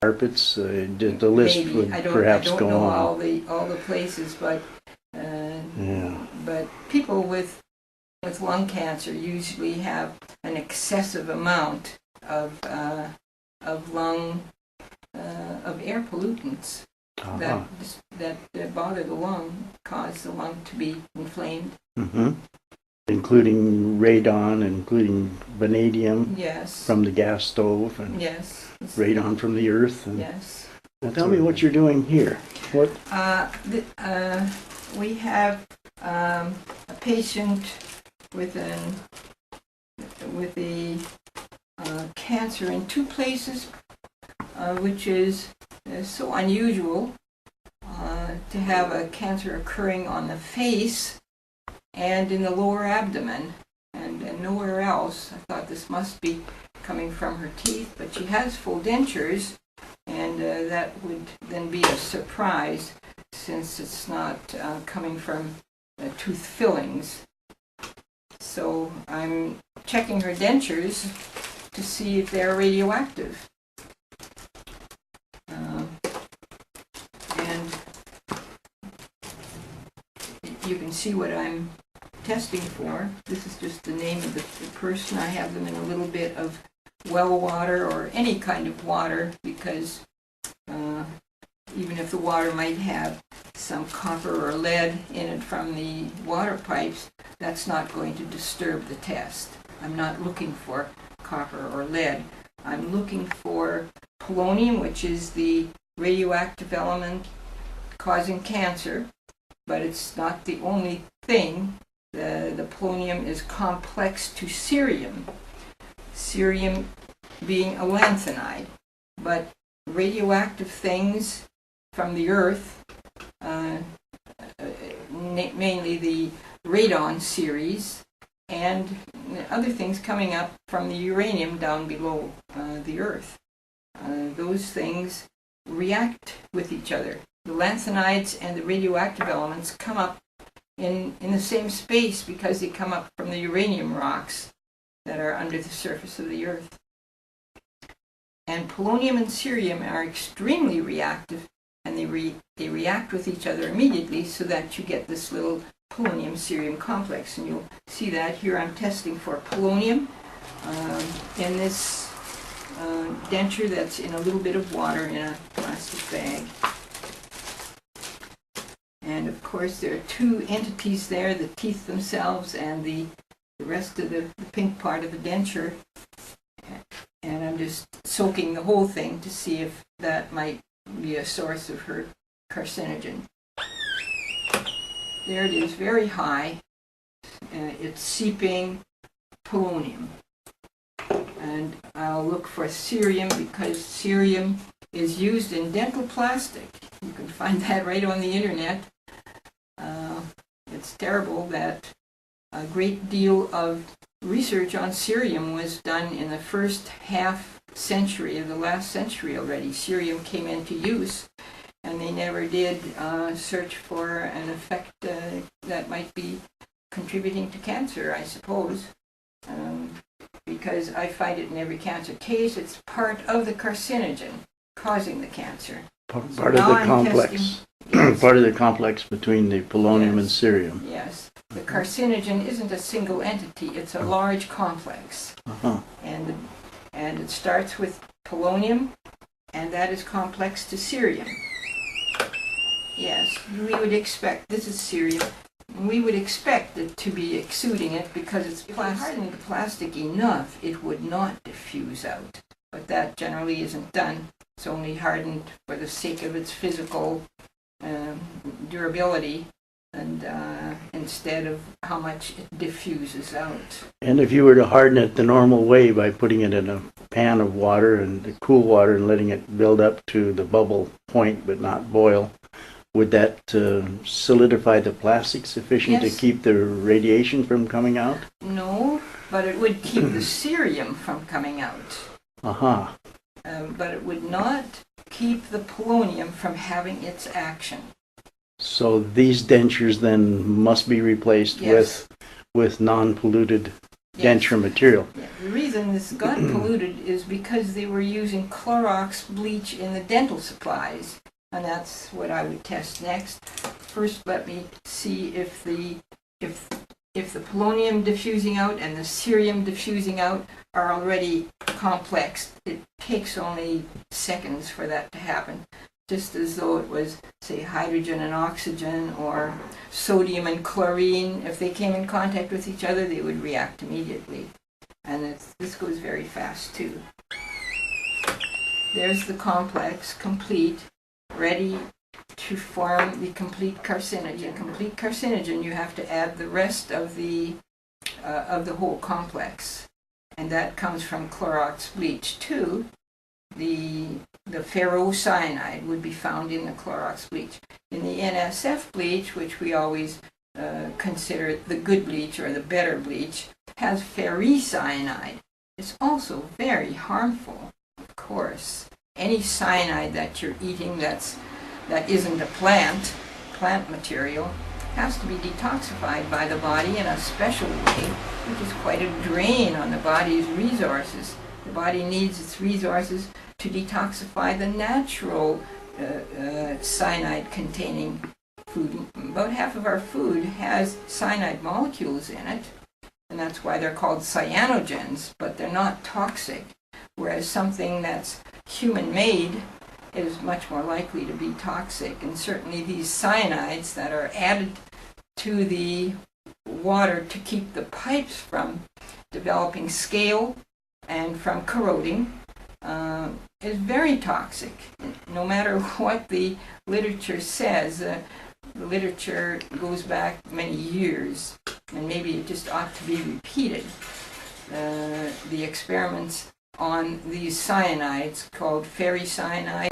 carpets? The list Maybe. would I don't perhaps go know on. all the places, but Yeah. but people with lung cancer usually have an excessive amount of lung of air pollutants Uh-huh. that bother the lung, cause the lung to be inflamed. Mm-hmm. Including radon, including vanadium Yes. from the gas stove, and Yes. radon from the earth. And Yes. now tell me what you're doing here. What? We have a patient with a cancer in two places, which is so unusual to have a cancer occurring on the face and in the lower abdomen, and nowhere else. I thought this must be coming from her teeth, but she has full dentures, and that would then be a surprise since it's not coming from tooth fillings. So I'm checking her dentures to see if they're radioactive. And you can see what I'm testing for. This is just the name of the person. I have them in a little bit of well water or any kind of water, because even if the water might have some copper or lead in it from the water pipes, that's not going to disturb the test. I'm not looking for copper or lead. I'm looking for polonium, which is the radioactive element causing cancer, but it's not the only thing. The polonium is complex to cerium, cerium being a lanthanide, but radioactive things from the earth, mainly the radon series, and other things coming up from the uranium down below the earth. Those things react with each other. The lanthanides and the radioactive elements come up in the same space because they come up from the uranium rocks that are under the surface of the earth. And polonium and cerium are extremely reactive, and they react with each other immediately, so that you get this little polonium-cerium complex. And you'll see that here. I'm testing for polonium in this denture that's in a little bit of water in a plastic bag. And of course there are two entities there, the teeth themselves and the rest of the pink part of the denture. And I'm just soaking the whole thing to see if that might be a source of her carcinogen. There it is, very high. It's seeping polonium. And I'll look for cerium, because cerium is used in dental plastic. You can find that right on the internet. It's terrible that a great deal of research on cerium was done in the first half century of the last century already. Cerium came into use, and they never did search for an effect that might be contributing to cancer, I suppose. Because I find it in every cancer case, it's part of the carcinogen causing the cancer. Part of the complex. Yes. Part of the complex between the polonium and cerium. Yes. The carcinogen isn't a single entity, it's a large complex. Uh-huh. And it starts with polonium, and that is complex to cerium. Yes, we would expect, this is cerium, we would expect it to be exuding it because it's plastic. If you harden the plastic enough, it would not diffuse out. But that generally isn't done. It's only hardened for the sake of its physical durability, and instead of how much it diffuses out. And if you were to harden it the normal way by putting it in a pan of water and the cool water and letting it build up to the bubble point but not boil, would that solidify the plastic sufficient to keep the radiation from coming out? No, but it would keep the cerium from coming out. Uh-huh. But it would not keep the polonium from having its action. So these dentures then must be replaced with non-polluted denser material. Yeah. The reason this got polluted is because they were using Clorox bleach in the dental supplies, and that's what I would test next. First, let me see if the polonium diffusing out and the cerium diffusing out are already complex. It takes only seconds for that to happen, just as though it was, say, hydrogen and oxygen or sodium and chlorine. If they came in contact with each other, they would react immediately. And this goes very fast too. There's the complex, complete, ready to form the complete carcinogen. Complete carcinogen, you have to add the rest of the whole complex, and that comes from Clorox bleach too. The ferrocyanide would be found in the Clorox bleach. In the NSF bleach, which we always consider the good bleach or the better bleach, has ferricyanide. It's also very harmful, of course. Any cyanide that you're eating that isn't a plant material has to be detoxified by the body in a special way, which is quite a drain on the body's resources. The body needs its resources to detoxify the natural cyanide-containing food. About half of our food has cyanide molecules in it, and that's why they're called cyanogens, but they're not toxic, whereas something that's human-made is much more likely to be toxic. And certainly these cyanides that are added to the water to keep the pipes from developing scale and from corroding is very toxic. No matter what the literature says, the literature goes back many years, and maybe it just ought to be repeated. The experiments on these cyanides called ferricyanide